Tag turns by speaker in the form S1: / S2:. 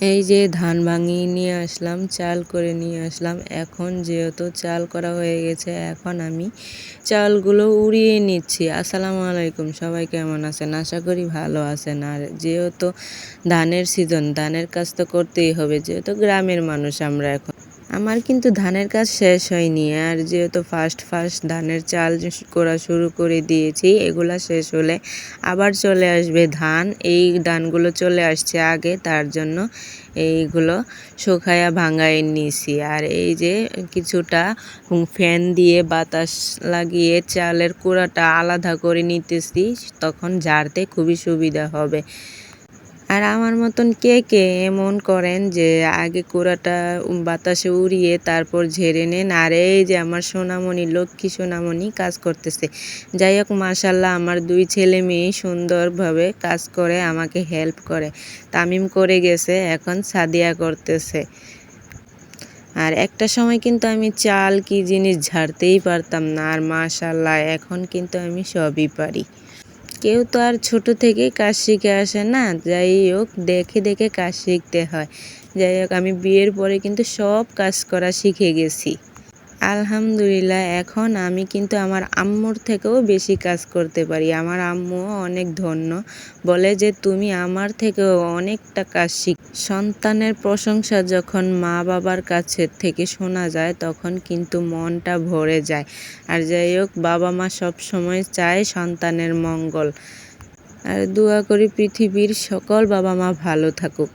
S1: এই যে ধান ভাঙিয়ে নিয়ে আসলাম, চাল করে নিয়ে আসলাম। এখন যেহেতু চাল করা হয়ে গেছে, এখন আমি চালগুলো উড়িয়ে নিচ্ছি। আসসালামু আলাইকুম, সবাই কেমন আছেন? আশা করি ভালো আছেন। আর যেহেতু ধানের সিজন, ধানের কাজ তো করতেই হবে, যেহেতু গ্রামের মানুষ আমরা এখন। আমার কিন্তু ধানের কাজ শেষ হয়নি, আর যেহেতু ফার্স্ট ধানের চাল করা শুরু করে দিয়েছি, এগুলা শেষ হলে আবার চলে আসবে ধান। এই ধানগুলো চলে আসছে আগে, তার জন্য এইগুলো শুকায়া ভাঙায় নিছি। আর এই যে কিছুটা ফ্যান দিয়ে বাতাস লাগিয়ে চালের কুড়াটা আলাদা করে নিতেছি, তখন ঝাড়তে খুবই সুবিধা হবে। আর আমার মতন কে কে এমন করেন যে আগে কুড়াটা বাতাসে উড়িয়ে তারপর ঝেড়ে নেন? আর এই যে আমার সোনামণি, লক্ষ্মী সোনামণি কাজ করতেছে। যাই হোক, মাশাল্লাহ, আমার 2 ছেলে মেয়ে সুন্দরভাবে কাজ করে, আমাকে হেল্প করে। তামিম করে গেছে, এখন সাদিয়া করতেছে। আর একটা সময় কিন্তু আমি চাল কি জিনিস ঝাড়তেই পারতাম না, আর মাশাল্লাহ এখন কিন্তু আমি সবই পারি। কেউ তো আর ছোট থেকেই কাজ শিখে আসে না, যাই হোক দেখে দেখে কাজ শিখতে হয়। যাই হোক, আমি বিয়ের পরে কিন্তু সব কাজ করা শিখে গেছি। আলহামদুলিল্লাহ, এখন আমি কিন্তু আমার আম্মুর থেকেও বেশি কাজ করতে পারি। আমার আম্মুও অনেক ধন্য, বলে যে তুমি আমার থেকেও অনেকটা কাজ শিখ। সন্তানের প্রশংসা যখন মা বাবার কাছে থেকে শোনা যায়, তখন কিন্তু মনটা ভরে যায়। আর যাই হোক, বাবা মা সবসময় চায় সন্তানের মঙ্গল। আর দোয়া করি পৃথিবীর সকল বাবা মা ভালো থাকুক।